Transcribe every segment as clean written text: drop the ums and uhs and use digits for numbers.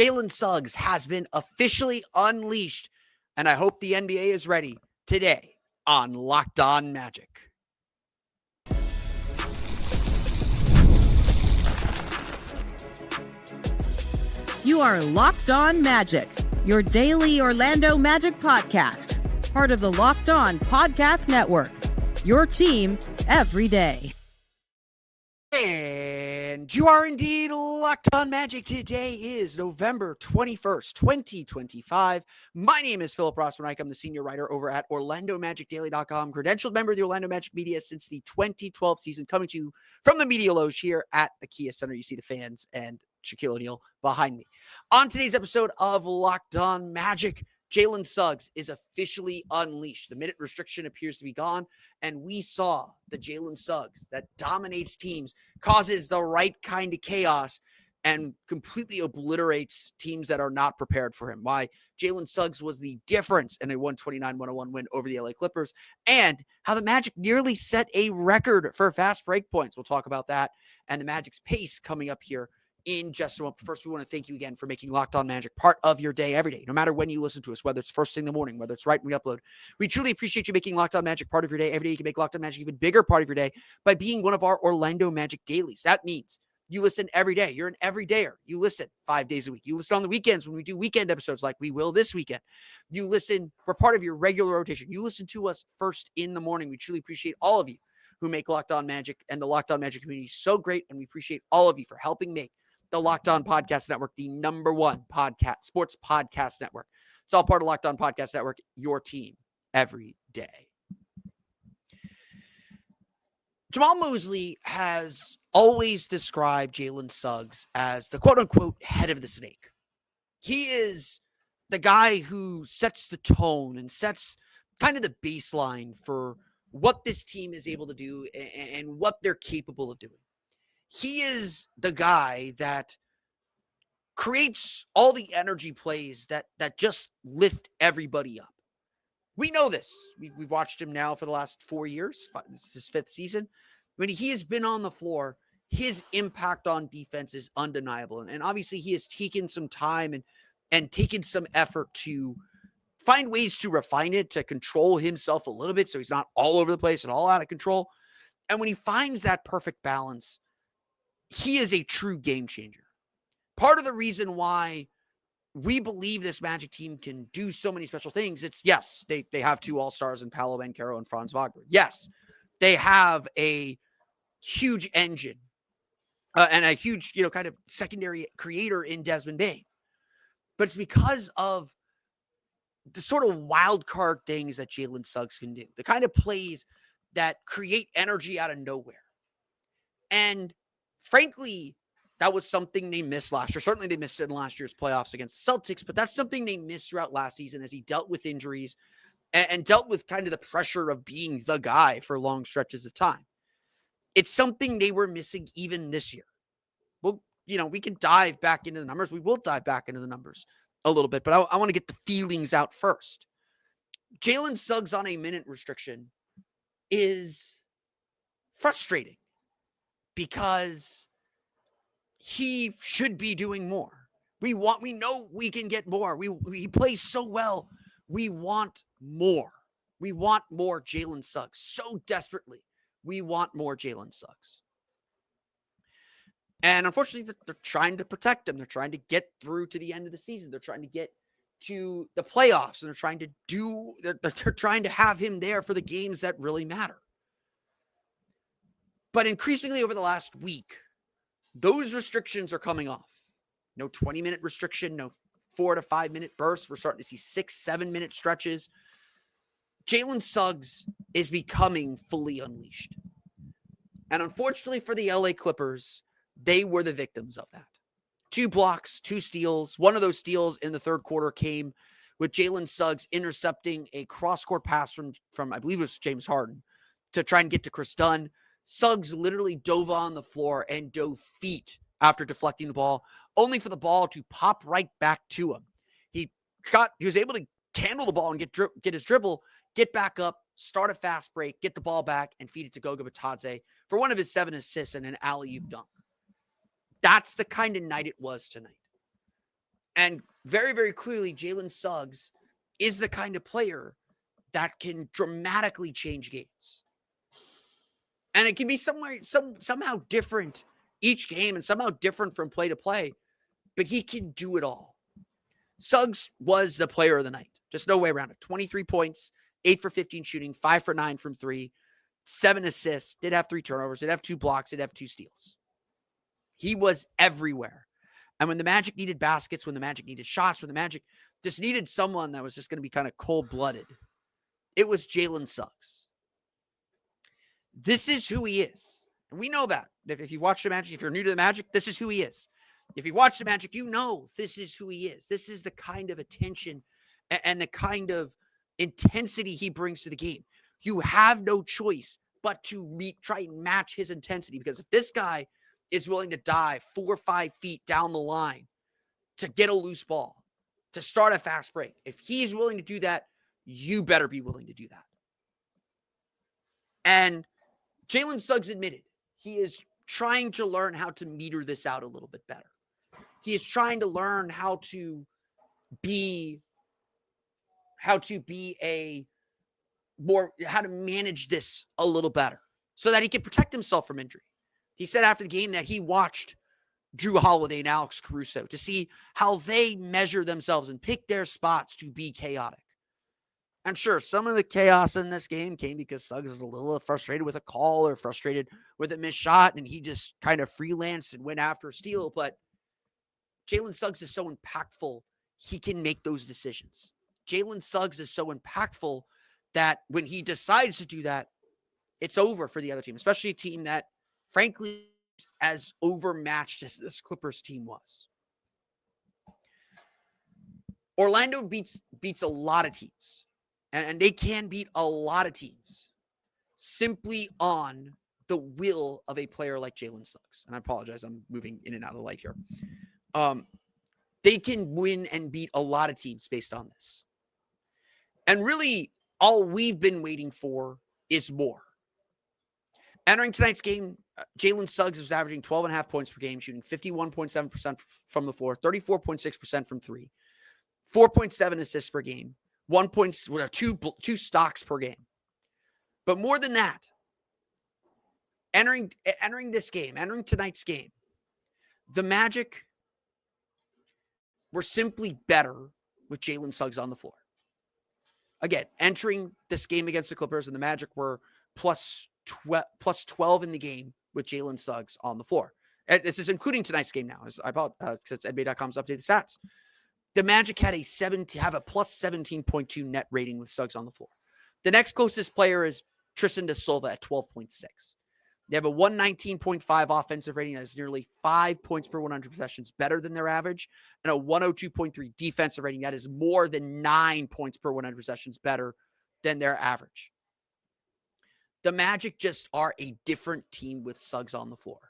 Jalen Suggs has been officially unleashed, and I hope the NBA is ready today on Locked On Magic. You are Locked On Magic, your daily Orlando Magic podcast, part of the Locked On Podcast Network, your team every day. And you are indeed Locked On Magic. Today is November 21st, 2025. My name is Philip Rossman-Reich. I'm the senior writer over at OrlandoMagicDaily.com, credentialed member of the Orlando Magic media since the 2012 season, coming to you from the Media Loge here at the Kia Center. You see the fans and Shaquille O'Neal behind me. On today's episode of Locked On Magic, Jalen Suggs is officially unleashed. The minute restriction appears to be gone, and we saw the Jalen Suggs that dominates teams, causes the right kind of chaos, and completely obliterates teams that are not prepared for him. Why Jalen Suggs was the difference in a 129-101 win over the LA Clippers, and how the Magic nearly set a record for fast break points. We'll talk about that and the Magic's pace coming up here in just a moment. First, we want to thank you again for making Locked On Magic part of your day every day, no matter when you listen to us, whether it's first thing in the morning, whether it's right when we upload. We truly appreciate you making Locked On Magic part of your day every day. You can make Locked On Magic even bigger part of your day by being one of our Orlando Magic dailies. That means you listen every day. You're an everydayer. You listen 5 days a week. You listen on the weekends when we do weekend episodes like we will this weekend. You listen, we're part of your regular rotation. You listen to us first in the morning. We truly appreciate all of you who make Locked On Magic and the Locked On Magic community so great, and we appreciate all of you for helping make the Locked On Podcast Network the #1 sports podcast network. It's all part of Locked On Podcast Network, your team every day. Jamal Mosley has always described Jalen Suggs as the quote-unquote head of the snake. He is the guy who sets the tone and sets kind of the baseline for what this team is able to do and what they're capable of doing. He is the guy that creates all the energy plays that just lift everybody up. We know this. We've watched him now for the last 4 years. This is his 5th season. When he has been on the floor, his impact on defense is undeniable. And obviously he has taken some time and taken some effort to find ways to refine it, to control himself a little bit so he's not all over the place and all out of control. And when he finds that perfect balance, he is a true game changer. Part of the reason why we believe this Magic team can do so many special things, it's yes, they have 2 all-stars in Paolo Banchero and Franz Wagner. Yes, they have a huge engine and a huge, kind of secondary creator in Desmond Bane. But it's because of the sort of wild card things that Jalen Suggs can do, the kind of plays that create energy out of nowhere. And frankly, that was something they missed last year. Certainly they missed it in last year's playoffs against the Celtics, but that's something they missed throughout last season as he dealt with injuries and dealt with kind of the pressure of being the guy for long stretches of time. It's something they were missing even this year. Well, we can dive back into the numbers. We will dive back into the numbers a little bit, but I want to get the feelings out first. Jalen Suggs on a minute restriction is frustrating because he should be doing more. We know we can get more. He plays so well. We want more. We want more Jalen Suggs so desperately. We want more Jalen Suggs. And unfortunately, they're trying to protect him. They're trying to get through to the end of the season. They're trying to get to the playoffs, and they're trying to have him there for the games that really matter. But increasingly over the last week, those restrictions are coming off. No 20-minute restriction, no 4 to 5 minute bursts. We're starting to see 6-7 minute stretches. Jalen Suggs is becoming fully unleashed. And unfortunately for the LA Clippers, they were the victims of that. 2 blocks, 2 steals. One of those steals in the third quarter came with Jalen Suggs intercepting a cross-court pass from I believe it was James Harden to try and get to Chris Dunn. Suggs literally dove on the floor and dove feet after deflecting the ball, only for the ball to pop right back to him. He was able to handle the ball and get his dribble, get back up, start a fast break, get the ball back, and feed it to Goga Bitadze for one of his 7 assists and an alley-oop dunk. That's the kind of night it was tonight. And very, very clearly, Jalen Suggs is the kind of player that can dramatically change games. And it can be somehow different each game and somehow different from play to play, but he can do it all. Suggs was the player of the night. Just no way around it. 23 points, 8 for 15 shooting, 5 for 9 from 3, 7 assists, did have 3 turnovers, did have 2 blocks, did have 2 steals. He was everywhere. And when the Magic needed baskets, when the Magic needed shots, when the Magic just needed someone that was just going to be kind of cold-blooded, it was Jalen Suggs. This is who he is. And we know that. If you watch the Magic, if you're new to the Magic, this is who he is. If you watch the Magic, you know this is who he is. This is the kind of attention and the kind of intensity he brings to the game. You have no choice but to try and match his intensity, because if this guy is willing to dive 4 or 5 feet down the line to get a loose ball, to start a fast break, if he's willing to do that, you better be willing to do that. And Jalen Suggs admitted he is trying to learn how to meter this out a little bit better. He is trying to learn how to manage this a little better so that he can protect himself from injury. He said after the game that he watched Drew Holiday and Alex Caruso to see how they measure themselves and pick their spots to be chaotic. I'm sure some of the chaos in this game came because Suggs was a little frustrated with a call or frustrated with a missed shot, and he just kind of freelanced and went after a steal. But Jalen Suggs is so impactful, he can make those decisions. Jalen Suggs is so impactful that when he decides to do that, it's over for the other team, especially a team that, frankly, is as overmatched as this Clippers team was. Orlando beats a lot of teams, and they can beat a lot of teams simply on the will of a player like Jalen Suggs. And I apologize, I'm moving in and out of the light here. They can win and beat a lot of teams based on this. And really, all we've been waiting for is more. Entering tonight's game, Jalen Suggs was averaging 12.5 points per game, shooting 51.7% from the floor, 34.6% from 3, 4.7 assists per game, 2 stocks per game. But more than that, entering tonight's game, the Magic were simply better with Jalen Suggs on the floor. Again, entering this game against the Clippers, and the Magic were plus 12 in the game with Jalen Suggs on the floor. This is including tonight's game now. Since NBA.com's updated stats. The Magic had a plus 17.2 net rating with Suggs on the floor. The next closest player is Tristan da Silva at 12.6. They have a 119.5 offensive rating that is nearly 5 points per 100 possessions better than their average, and a 102.3 defensive rating that is more than 9 points per 100 possessions better than their average. The Magic just are a different team with Suggs on the floor.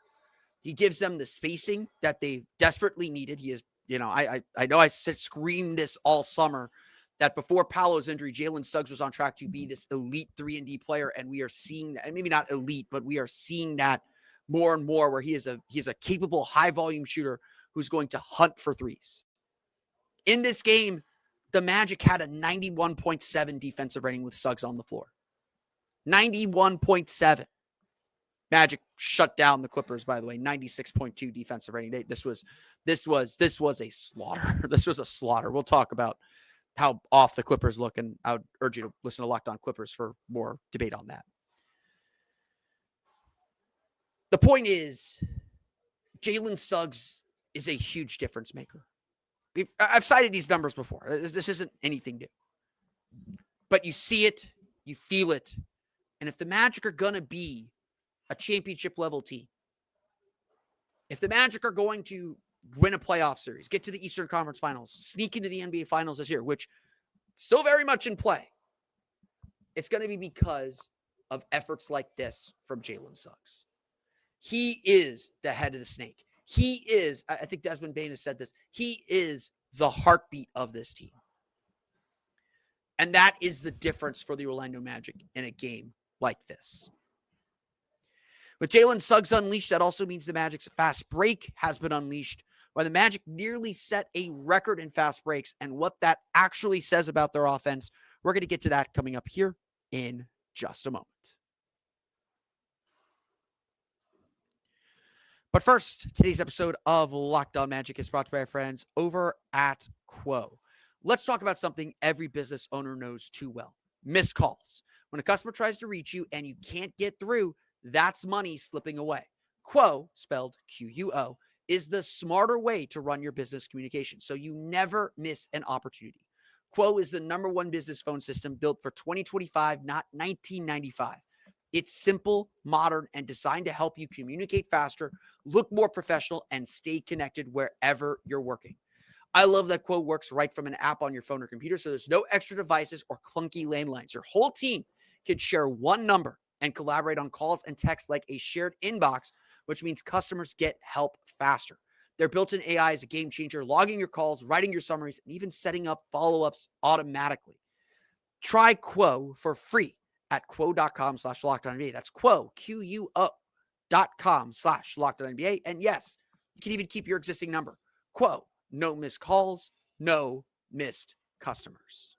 He gives them the spacing that they desperately needed. He is, I know I screamed this all summer that before Paolo's injury, Jalen Suggs was on track to be this elite 3-and-D player, and we are seeing that, and maybe not elite, but we are seeing that more and more, where he is a capable high-volume shooter who's going to hunt for threes. In this game, the Magic had a 91.7 defensive rating with Suggs on the floor. 91.7. Magic shut down the Clippers, by the way. 96.2 defensive rating. This was a slaughter. This was a slaughter. We'll talk about how off the Clippers look, and I would urge you to listen to Locked On Clippers for more debate on that. The point is, Jalen Suggs is a huge difference maker. I've cited these numbers before. This isn't anything new. But you see it, you feel it, and if the Magic are going to be a championship level team, if the Magic are going to win a playoff series, get to the Eastern Conference Finals, sneak into the NBA Finals this year, which is still very much in play, it's going to be because of efforts like this from Jalen Suggs. He is the head of the snake. He is, I think Desmond Bane has said this, he is the heartbeat of this team. And that is the difference for the Orlando Magic in a game like this. With Jalen Suggs unleashed, that also means the Magic's fast break has been unleashed why the Magic nearly set a record in fast breaks and what that actually says about their offense. We're going to get to that coming up here in just a moment. But first, today's episode of Locked On Magic is brought to you by our friends over at Quo. Let's talk about something every business owner knows too well: missed calls. When a customer tries to reach you and you can't get through, that's money slipping away. Quo, spelled Quo, is the smarter way to run your business communication so you never miss an opportunity. Quo is the #1 business phone system built for 2025, not 1995. It's simple, modern, and designed to help you communicate faster, look more professional, and stay connected wherever you're working. I love that Quo works right from an app on your phone or computer, so there's no extra devices or clunky landlines. Your whole team can share one number and collaborate on calls and texts like a shared inbox, which means customers get help faster. Their built-in AI is a game changer, logging your calls, writing your summaries, and even setting up follow-ups automatically. Try Quo for free at quo.com/lockedonnba. That's Quo, QUO.com/lockedonnba. And yes, you can even keep your existing number. Quo, no missed calls, no missed customers.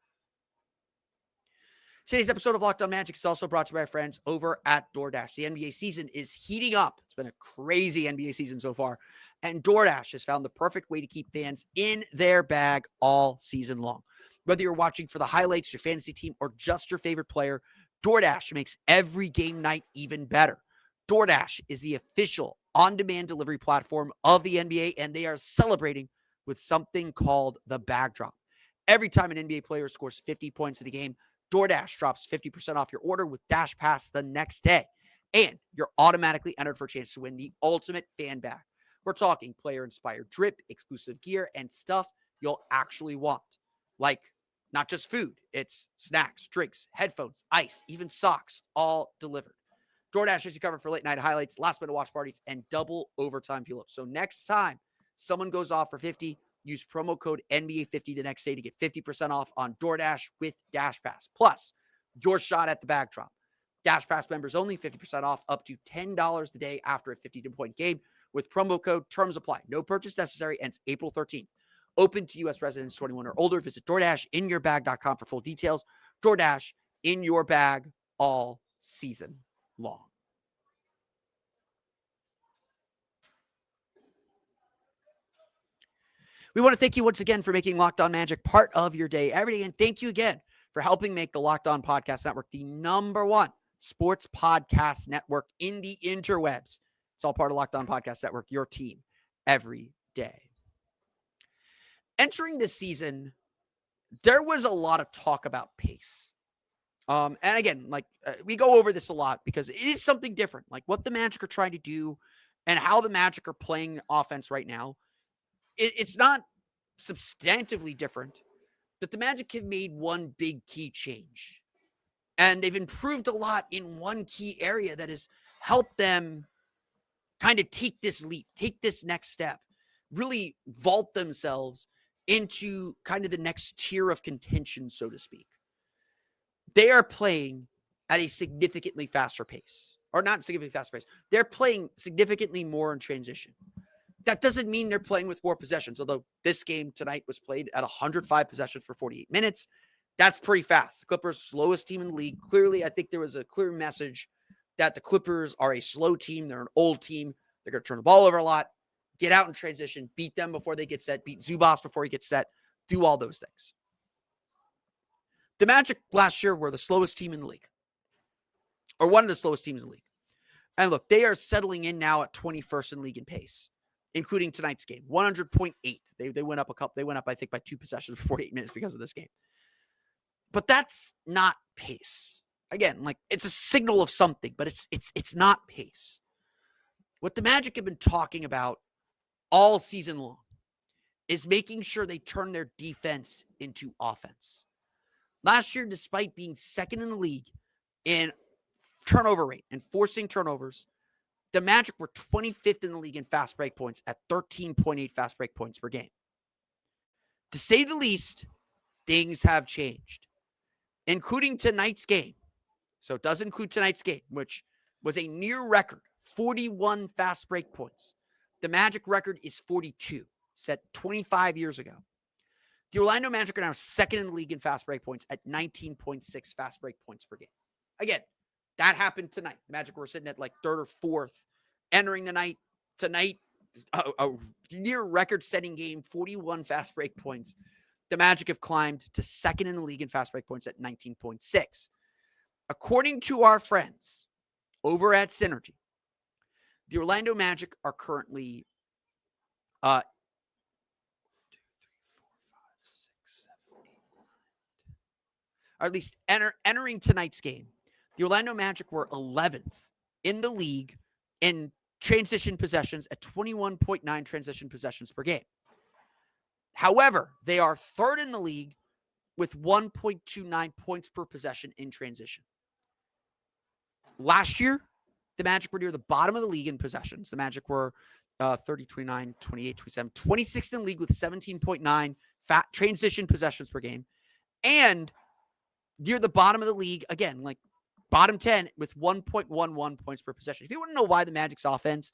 Today's episode of Locked On Magic is also brought to you by our friends over at DoorDash. The NBA season is heating up. It's been a crazy NBA season so far, and DoorDash has found the perfect way to keep fans in their bag all season long. Whether you're watching for the highlights, your fantasy team, or just your favorite player, DoorDash makes every game night even better. DoorDash is the official on-demand delivery platform of the NBA, and they are celebrating with something called the bag drop. Every time an NBA player scores 50 points in a game, DoorDash drops 50% off your order with Dash Pass the next day. And you're automatically entered for a chance to win the ultimate fan bag. We're talking player-inspired drip, exclusive gear, and stuff you'll actually want. Like, not just food, it's snacks, drinks, headphones, ice, even socks, all delivered. DoorDash has you covered for late night highlights, last minute watch parties, and double overtime fuel ups. So next time someone goes off for 50, use promo code NBA50 the next day to get 50% off on DoorDash with Dash Pass. Plus, your shot at the bag drop. Dash Pass members only, 50% off up to $10 a day after a 50-point game with promo code. Terms apply. No purchase necessary. Ends April 13th. Open to U.S. residents 21 or older. Visit DoorDashInYourBag.com for full details. DoorDash in your bag all season long. We want to thank you once again for making Locked On Magic part of your day every day. And thank you again for helping make the Locked On Podcast Network the #1 sports podcast network in the interwebs. It's all part of Locked On Podcast Network, your team every day. Entering this season, there was a lot of talk about pace. And again, we go over this a lot because it is something different. Like what the Magic are trying to do and how the Magic are playing offense right now. It's not substantively different, but the Magic have made one big key change. And they've improved a lot in one key area that has helped them kind of take this leap, take this next step, really vault themselves into kind of the next tier of contention, so to speak. They are playing at a significantly faster pace, or not significantly faster pace. They're playing significantly more in transition. That doesn't mean they're playing with more possessions, although this game tonight was played at 105 possessions per 48 minutes. That's pretty fast. The Clippers, slowest team in the league. Clearly, I think there was a clear message that the Clippers are a slow team. They're an old team. They're going to turn the ball over a lot, get out in transition, beat them before they get set, beat Zubas before he gets set, do all those things. The Magic last year were the slowest team in the league, or one of the slowest teams in the league. And look, they are settling in now at 21st in league in pace, including tonight's game, 100.8. They went up a couple. They went up, I think, by 2 possessions for 48 minutes because of this game. But that's not pace. Again, it's a signal of something, but it's not pace. What the Magic have been talking about all season long is making sure they turn their defense into offense. Last year, despite being second in the league in turnover rate and forcing turnovers, the Magic were 25th in the league in fast break points at 13.8 fast break points per game. To say the least, things have changed, including tonight's game. So it does include tonight's game, which was a near record, 41 fast break points. The Magic record is 42. set 25 years ago. The Orlando Magic are now second in the league in fast break points at 19.6 fast break points per game. Again, that happened tonight. The Magic were sitting at like third or fourth entering the night. Tonight, a near record-setting game, 41 fast break points. The Magic have climbed to second in the league in fast break points at 19.6. According to our friends over at Synergy, the Orlando Magic are currently 2, 3, 4, 5, 6, 7, 8, 9, 10. Or at least entering tonight's game. The Orlando Magic were 11th in the league in transition possessions at 21.9 transition possessions per game. However, they are third in the league with 1.29 points per possession in transition. Last year, the Magic were near the bottom of the league in possessions. The Magic were 30, 29, 28, 27, 26th in the league with 17.9 transition possessions per game. And near the bottom of the league, again, like bottom 10 with 1.11 points per possession. If you want to know why the Magic's offense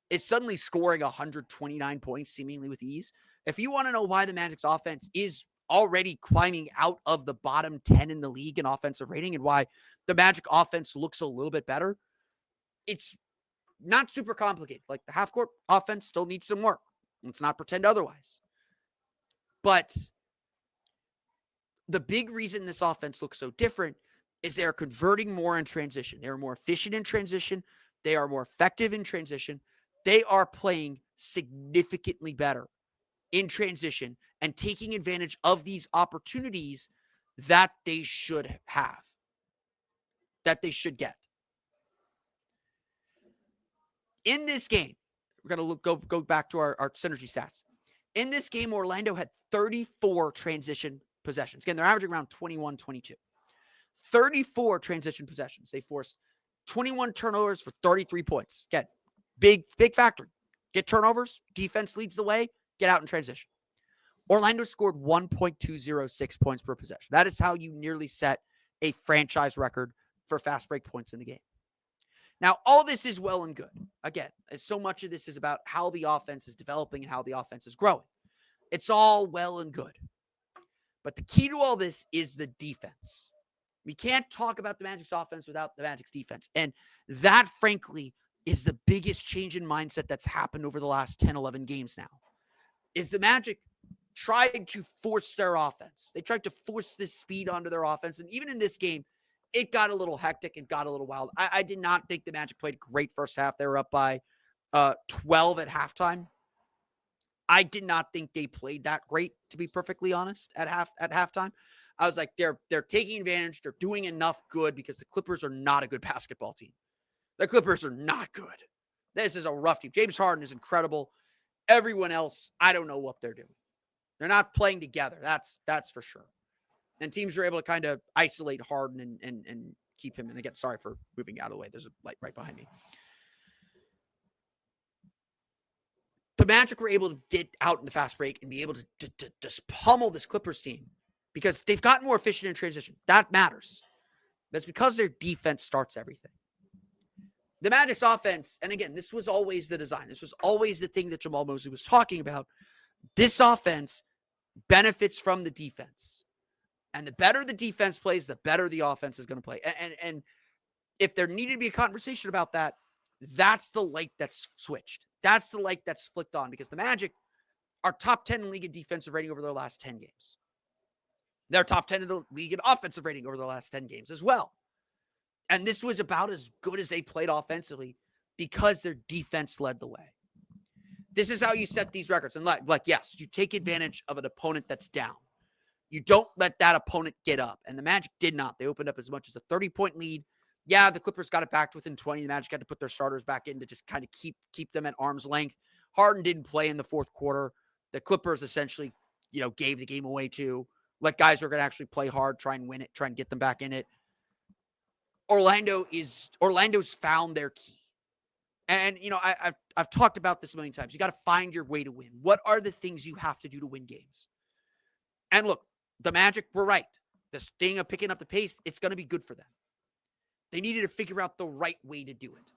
is suddenly scoring 129 points seemingly with ease, if you want to know why the Magic's offense is already climbing out of the bottom 10 in the league in offensive rating and why the Magic offense looks a little bit better, it's not super complicated. Like the half-court offense still needs some work. Let's not pretend otherwise. But the big reason this offense looks so different is they're converting more in transition. They're more efficient in transition. They are more effective in transition. They are playing significantly better in transition and taking advantage of these opportunities that they should have, that they should get. In this game, we're going to go back to our synergy stats. In this game, Orlando had 34 transition possessions. Again, they're averaging around 21, 22. 34 transition possessions. They forced 21 turnovers for 33 points. Again, big factor. Get turnovers, defense leads the way, get out in transition. Orlando scored 1.206 points per possession. That is how you nearly set a franchise record for fast break points in the game. Now, all this is well and good. Again, so much of this is about how the offense is developing and how the offense is growing. It's all well and good. But the key to all this is the defense. We can't talk about the Magic's offense without the Magic's defense. And that, frankly, is the biggest change in mindset that's happened over the last 10, 11 games now. Is the Magic tried to force their offense. They tried to force this speed onto their offense. And even in this game, it got a little hectic and got a little wild. I did not think the Magic played great first half. They were up by 12 at halftime. I did not think they played that great, to be perfectly honest, at halftime. I was like, they're taking advantage. They're doing enough good because the Clippers are not a good basketball team. The Clippers are not good. This is a rough team. James Harden is incredible. Everyone else, I don't know what they're doing. They're not playing together. That's for sure. And teams are able to kind of isolate Harden and keep him. And again, sorry for moving out of the way. There's a light right behind me. The Magic were able to get out in the fast break and be able to just pummel this Clippers team because they've gotten more efficient in transition. That matters. That's because their defense starts everything. The Magic's offense, and again, this was always the design. This was always the thing that Jamal Mosley was talking about. This offense benefits from the defense. And the better the defense plays, the better the offense is going to play. And if there needed to be a conversation about that, that's the light that's switched. That's the light that's flicked on because the Magic are top 10 in league in defensive rating over their last 10 games. They're top 10 in the league in offensive rating over the last 10 games as well. And this was about as good as they played offensively because their defense led the way. This is how you set these records. And yes, you take advantage of an opponent that's down. You don't let that opponent get up. And the Magic did not. They opened up as much as a 30-point lead. Yeah, the Clippers got it back to within 20. The Magic had to put their starters back in to just kind of keep them at arm's length. Harden didn't play in the fourth quarter. The Clippers essentially, gave the game away to let guys who are going to actually play hard, try and win it, try and get them back in it. Orlando's found their key. And, I've talked about this a million times. You got to find your way to win. What are the things you have to do to win games? And look, the Magic were right. This thing of picking up the pace, it's going to be good for them. They needed to figure out the right way to do it.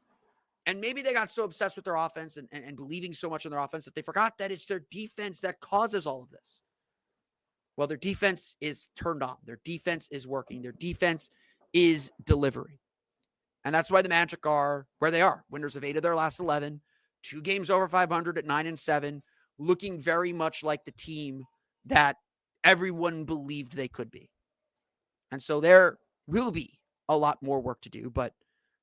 And maybe they got so obsessed with their offense and believing so much in their offense that they forgot that it's their defense that causes all of this. Well, their defense is turned on. Their defense is working. Their defense is delivering. And that's why the Magic are where they are. Winners of 8 of their last 11, 2 games over 500 at 9-7, looking very much like the team that everyone believed they could be. And so there will be a lot more work to do, but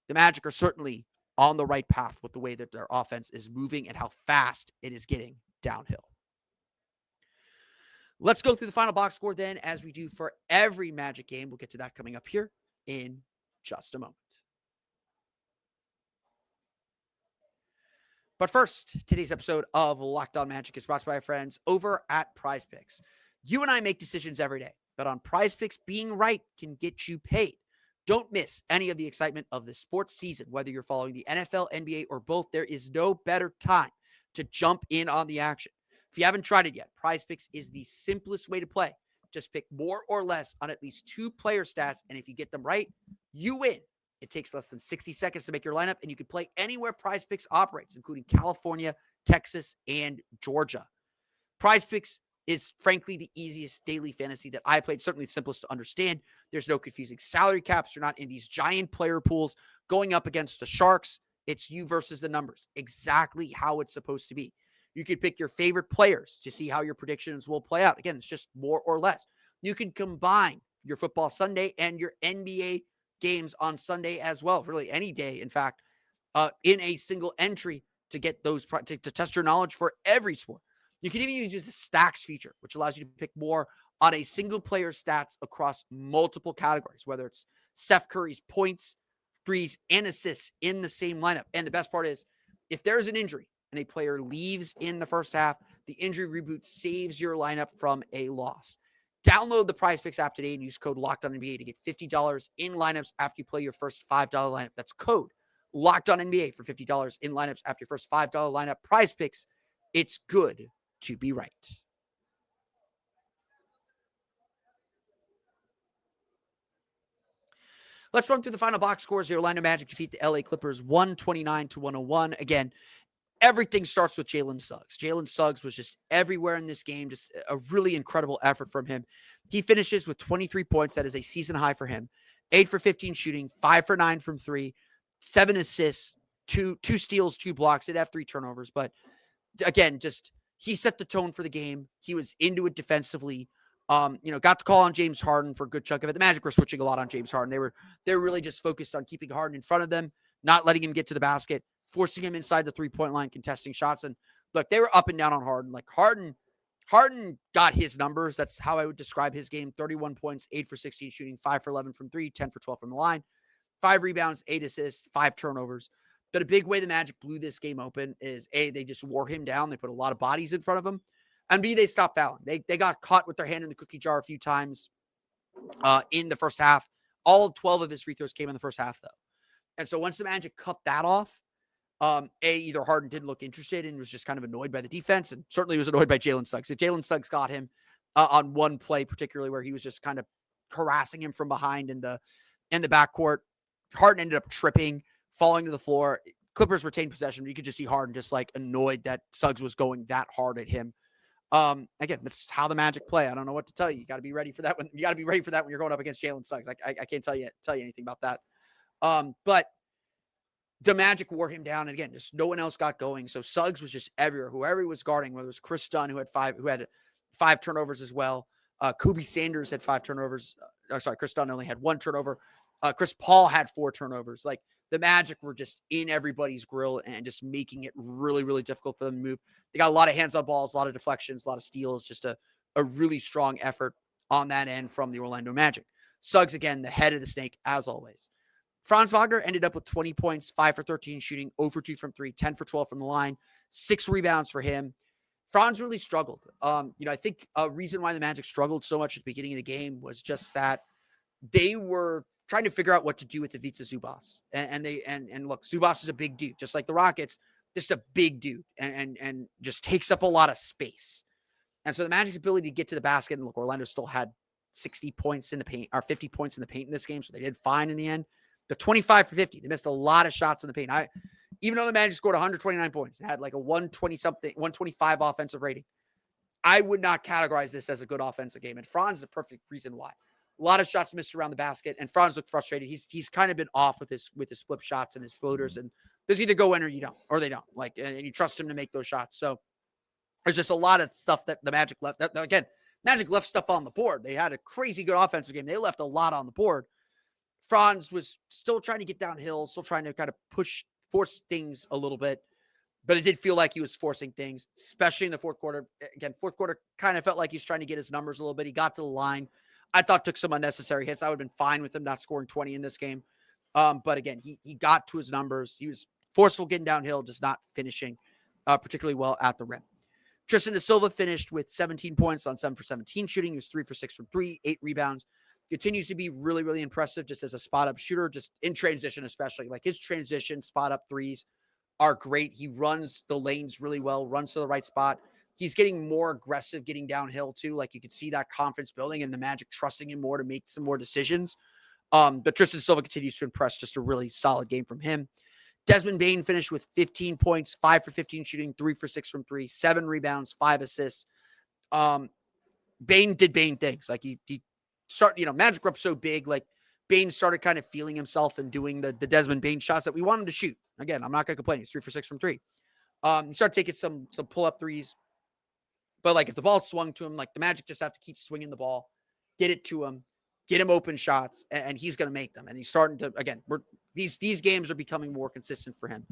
the Magic are certainly on the right path with the way that their offense is moving and how fast it is getting downhill. Let's go through the final box score then, as we do for every Magic game. We'll get to that coming up here in just a moment. But first, today's episode of Locked On Magic is brought to you by our friends over at Prize Picks. You and I make decisions every day, but on Prize Picks, being right can get you paid. Don't miss any of the excitement of the sports season. Whether you're following the NFL, NBA, or both, there is no better time to jump in on the action. If you haven't tried it yet, Prize Picks is the simplest way to play. Just pick more or less on at least 2 player stats, and if you get them right, you win. It takes less than 60 seconds to make your lineup, and you can play anywhere Prize Picks operates, including California, Texas, and Georgia. Prize Picks is frankly the easiest daily fantasy that I played, certainly the simplest to understand. There's no confusing salary caps. You're not in these giant player pools going up against the Sharks. It's you versus the numbers, exactly how it's supposed to be. You can pick your favorite players to see how your predictions will play out. Again, it's just more or less. You can combine your football Sunday and your NBA games on Sunday as well, really any day, in fact, in a single entry to get those, to test your knowledge for every sport. You can even use the stacks feature, which allows you to pick more on a single player stats across multiple categories, whether it's Steph Curry's points, threes, and assists in the same lineup. And the best part is, if there's an injury and a player leaves in the first half, the injury reboot saves your lineup from a loss. Download the Prize Picks app today and use code LOCKEDONNBA to get $50 in lineups after you play your first $5 lineup. That's code LOCKEDONNBA for $50 in lineups after your first $5 lineup. Prize Picks, it's good to be right. Let's run through the final box scores. The Orlando Magic defeat the LA Clippers 129-101. Again, everything starts with Jalen Suggs. Jalen Suggs was just everywhere in this game, just a really incredible effort from him. He finishes with 23 points. That is a season high for him. 8 for 15 shooting, 5 for 9 from 3, 7 assists, two steals, 2 blocks. Did have 3 turnovers, but again, just he set the tone for the game. He was into it defensively. Got the call on James Harden for a good chunk of it. The Magic were switching a lot on James Harden. They were really just focused on keeping Harden in front of them, not letting him get to the basket, forcing him inside the 3-point line, contesting shots. And look, they were up and down on Harden. Like Harden got his numbers. That's how I would describe his game. 31 points, 8 for 16 shooting, 5 for 11 from 3, 10 for 12 from the line, 5 rebounds, 8 assists, 5 turnovers. But a big way the Magic blew this game open is A, they just wore him down. They put a lot of bodies in front of him. And B, they stopped fouling. They got caught with their hand in the cookie jar a few times in the first half. All 12 of his free throws came in the first half, though. And so once the Magic cut that off, either Harden didn't look interested and was just kind of annoyed by the defense, and certainly was annoyed by Jalen Suggs. So Jalen Suggs got him on one play, particularly where he was just kind of harassing him from behind in the backcourt. Harden ended up tripping, falling to the floor. Clippers retained possession, but you could just see Harden just like annoyed that Suggs was going that hard at him. Again, that's how the Magic play. I don't know what to tell you. You got to be ready for that when you're going up against Jalen Suggs. I can't tell you anything about that. But the Magic wore him down, and again, just no one else got going. So Suggs was just everywhere. Whoever he was guarding, whether it was Chris Dunn, who had five turnovers as well. Kobe Sanders had 5 turnovers. Chris Dunn only had 1 turnover. Chris Paul had 4 turnovers. Like, the Magic were just in everybody's grill and just making it really, really difficult for them to move. They got a lot of hands on balls, a lot of deflections, a lot of steals, just a really strong effort on that end from the Orlando Magic. Suggs, again, the head of the snake, as always. Franz Wagner ended up with 20 points, 5 for 13 shooting, 0 for 2 from 3, 10 for 12 from the line, 6 rebounds for him. Franz really struggled. I think a reason why the Magic struggled so much at the beginning of the game was just that they were trying to figure out what to do with the Ivica Zubac. And look, Zubac is a big dude, just like the Rockets, just a big dude and just takes up a lot of space. And so the Magic's ability to get to the basket, and look, Orlando still had 60 points in the paint, or 50 points in the paint in this game, so they did fine in the end. The 25 for 50, they missed a lot of shots in the paint. Even though the Magic scored 129 points, it had like a 125 offensive rating. I would not categorize this as a good offensive game. And Franz is a perfect reason why. A lot of shots missed around the basket, and Franz looked frustrated. He's kind of been off with his flip shots and his floaters, and those either go in or you don't, or they don't. Like, and you trust him to make those shots. So there's just a lot of stuff that the Magic left. Again, Magic left stuff on the board. They had a crazy good offensive game. They left a lot on the board. Franz was still trying to get downhill, still trying to kind of force things a little bit. But it did feel like he was forcing things, especially in the fourth quarter. Again, fourth quarter kind of felt like he's trying to get his numbers a little bit. He got to the line. I thought took some unnecessary hits. I would have been fine with him not scoring 20 in this game. But again, he got to his numbers. He was forceful getting downhill, just not finishing particularly well at the rim. Tristan da Silva finished with 17 points on 7 for 17 shooting. He was 3 for 6 from 3, 8 rebounds. Continues to be really, really impressive just as a spot-up shooter, just in transition especially. Like his transition spot-up threes are great. He runs the lanes really well, runs to the right spot. He's getting more aggressive getting downhill too. Like you could see that confidence building and the Magic trusting him more to make some more decisions. But Tristan Silva continues to impress. Just a really solid game from him. Desmond Bane finished with 15 points, 5 for 15 shooting, 3 for 6 from 3, 7 rebounds, 5 assists. Bane did Bane things. Like he started, Magic were up so big, like Bane started kind of feeling himself and doing the Desmond Bane shots that we want him to shoot. Again, I'm not going to complain. He's 3 for 6 from 3. He started taking some pull-up threes. But, like, if the ball swung to him, like, the Magic just have to keep swinging the ball, get it to him, get him open shots, and he's going to make them. And he's starting to, again, these games are becoming more consistent for him.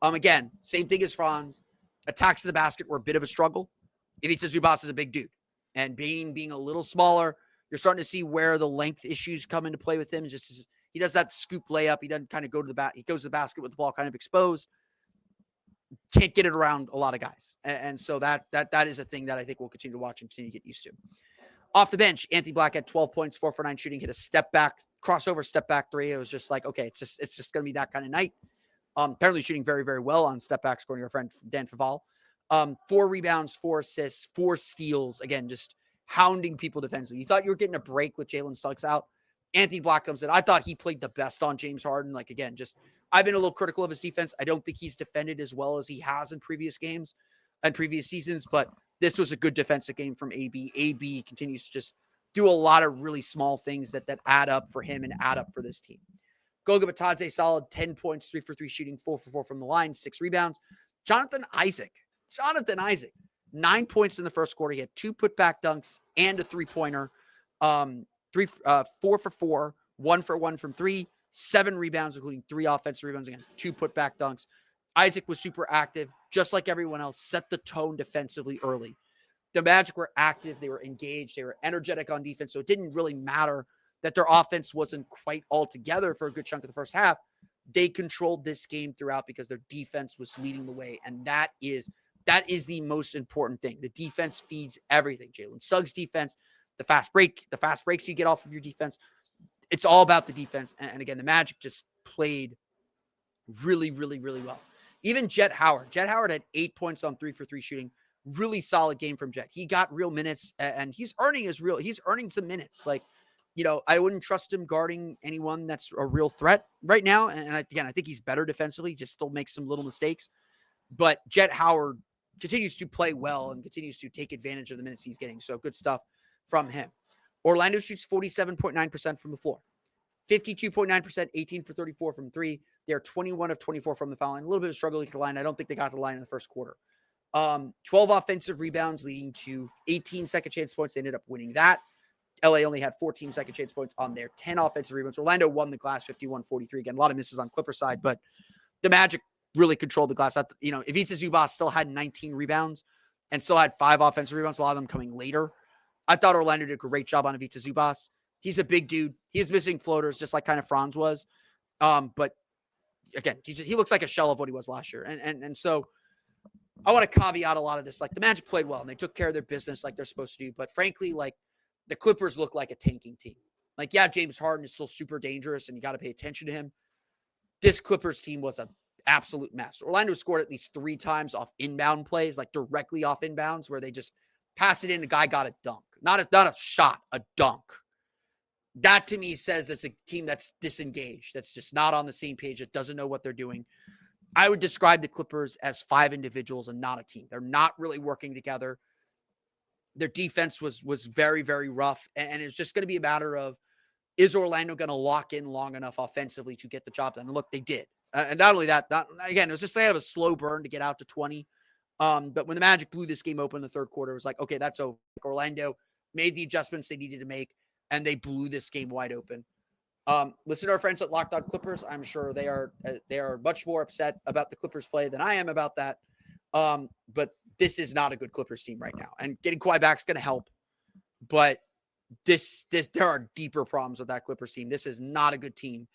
Again, same thing as Franz. Attacks to the basket were a bit of a struggle. Ivica Zubac is a big dude. And being a little smaller, you're starting to see where the length issues come into play with him. Just he does that scoop layup. He doesn't kind of go to the bat. He goes to the basket with the ball kind of exposed. Can't get it around a lot of guys. And so that is a thing that I think we'll continue to watch and continue to get used to. Off the bench, Anthony Black had 12 points, 4 for 9 shooting, hit a step back, crossover step back three. It was just like, okay, it's just going to be that kind of night. Apparently shooting very, very well on step back, scoring our friend Dan Faval. 4 rebounds, 4 assists, 4 steals. Again, just hounding people defensively. You thought you were getting a break with Jalen Suggs out. Anthony Black comes in. I thought he played the best on James Harden. Like, again, I've been a little critical of his defense. I don't think he's defended as well as he has in previous games and previous seasons, but this was a good defensive game from AB. AB continues to just do a lot of really small things that add up for him and add up for this team. Goga Batadze, solid 10 points, 3 for 3 shooting, 4 for 4 from the line, 6 rebounds. Jonathan Isaac, 9 points in the first quarter. He had 2 putback dunks and a 3-pointer. 4 for 4, 1 for 1 from 3, 7 rebounds, including 3 offensive rebounds. Again, 2 putback dunks. Isaac was super active, just like everyone else, set the tone defensively early. The Magic were active. They were engaged. They were energetic on defense. So it didn't really matter that their offense wasn't quite all together for a good chunk of the first half. They controlled this game throughout because their defense was leading the way. And that is the most important thing. The defense feeds everything. Jalen Suggs' defense, the fast breaks you get off of your defense. It's all about the defense. And again, the Magic just played really, really, really well. Even Jet Howard. Jet Howard had 8 points on 3 for 3 shooting. Really solid game from Jet. He got real minutes, and he's earning some minutes. Like, I wouldn't trust him guarding anyone that's a real threat right now. And I think he's better defensively, just still makes some little mistakes. But Jet Howard continues to play well and continues to take advantage of the minutes he's getting. So good stuff from him. Orlando shoots 47.9% from the floor. 52.9%, 18 for 34 from 3. They're 21 of 24 from the foul line. A little bit of a struggle to get the line. I don't think they got to the line in the first quarter. 12 offensive rebounds leading to 18 second chance points. They ended up winning that. LA only had 14 second chance points on their 10 offensive rebounds. Orlando won the glass 51-43. Again, a lot of misses on Clipper side, but the Magic really controlled the glass. Ivica Zubac still had 19 rebounds and still had 5 offensive rebounds, a lot of them coming later. I thought Orlando did a great job on Ivica Zubac. He's a big dude. He's missing floaters, just like kind of Franz was. But again, he looks like a shell of what he was last year. And so I want to caveat a lot of this. Like, the Magic played well and they took care of their business like they're supposed to do. But frankly, like, the Clippers look like a tanking team. Like, yeah, James Harden is still super dangerous and you got to pay attention to him. This Clippers team was an absolute mess. Orlando scored at least 3 times off inbound plays, like directly off inbounds, where they just passed it in. The guy got a dunk. Not a shot, a dunk. That to me says it's a team that's disengaged, that's just not on the same page, that doesn't know what they're doing. I would describe the Clippers as 5 individuals and not a team. They're not really working together. Their defense was very, very rough. And it's just going to be a matter of, is Orlando going to lock in long enough offensively to get the job done? And look, they did. And not only that, again, it was just kind of a slow burn to get out to 20. But when the Magic blew this game open in the third quarter, it was like, okay, that's over. Orlando made the adjustments they needed to make, and they blew this game wide open. Listen to our friends at Locked On Clippers. I'm sure they are much more upset about the Clippers play than I am about that. But this is not a good Clippers team right now, and getting Kawhi back is going to help. But this there are deeper problems with that Clippers team. This is not a good team.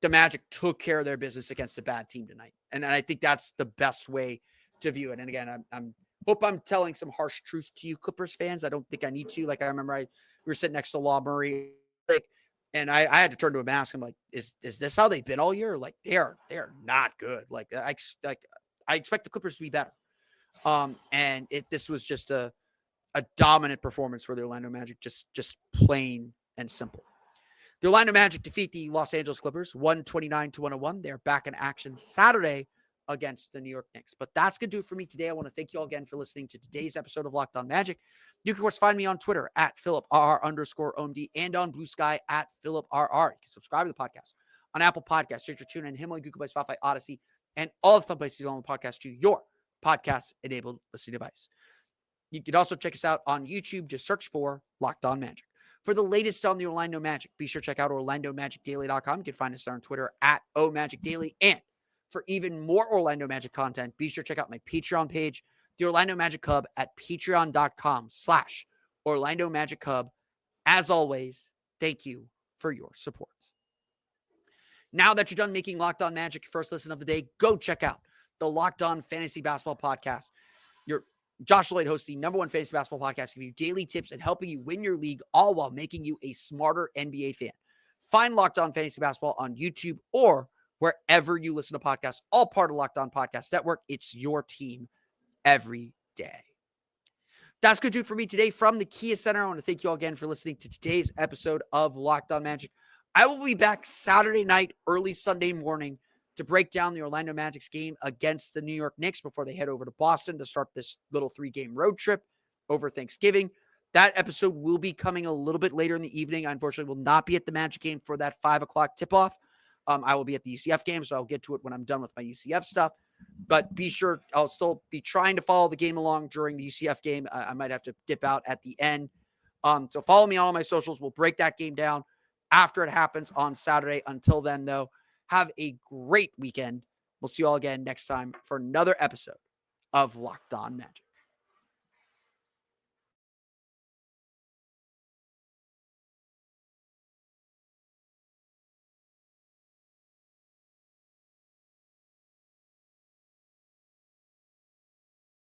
The Magic took care of their business against a bad team tonight, and I think that's the best way to view it. And again, I'm hope I'm telling some harsh truth to you Clippers fans. I don't think I need to. Like, I remember we were sitting next to Law Murray, like, and I had to turn to him and ask him, like, is this how they've been all year? Like, they're not good. Like I expect the Clippers to be better. And this was just a dominant performance for the Orlando Magic, just plain and simple. The Orlando Magic defeat the Los Angeles Clippers 129-101. They're back in action Saturday against the New York Knicks. But that's going to do it for me today. I want to thank you all again for listening to today's episode of Locked On Magic. You can, of course, find me on Twitter at PhilipRR_OMD and on Blue Sky at PhilipRR. You can subscribe to the podcast on Apple Podcasts, Stitcher, TuneIn, Himalaya, Google Play, Spotify, Odyssey, and all the fun places to go on the podcast to your podcast-enabled listening device. You can also check us out on YouTube. Just search for Locked On Magic. For the latest on the Orlando Magic, be sure to check out OrlandoMagicDaily.com. You can find us there on Twitter at OMagicDaily. And for even more Orlando Magic content, be sure to check out my Patreon page, the Orlando Magic Hub, at patreon.com/Orlando Magic Hub. As always, thank you for your support. Now that you're done making Locked On Magic your first listen of the day, go check out the Locked On Fantasy Basketball Podcast. Josh Lloyd hosts the #1 fantasy basketball podcast, giving you daily tips and helping you win your league, all while making you a smarter NBA fan. Find Locked On Fantasy Basketball on YouTube or wherever you listen to podcasts, all part of Locked On Podcast Network. It's your team every day. That's going to do it for me today from the Kia Center. I want to thank you all again for listening to today's episode of Locked On Magic. I will be back Saturday night, early Sunday morning, to break down the Orlando Magic's game against the New York Knicks before they head over to Boston to start this little 3-game road trip over Thanksgiving. That episode will be coming a little bit later in the evening. I unfortunately will not be at the Magic game for that 5 o'clock tip-off. I will be at the UCF game, so I'll get to it when I'm done with my UCF stuff. But be sure, I'll still be trying to follow the game along during the UCF game. I might have to dip out at the end. So follow me on all my socials. We'll break that game down after it happens on Saturday. Until then, though, have a great weekend. We'll see you all again next time for another episode of Locked On Magic.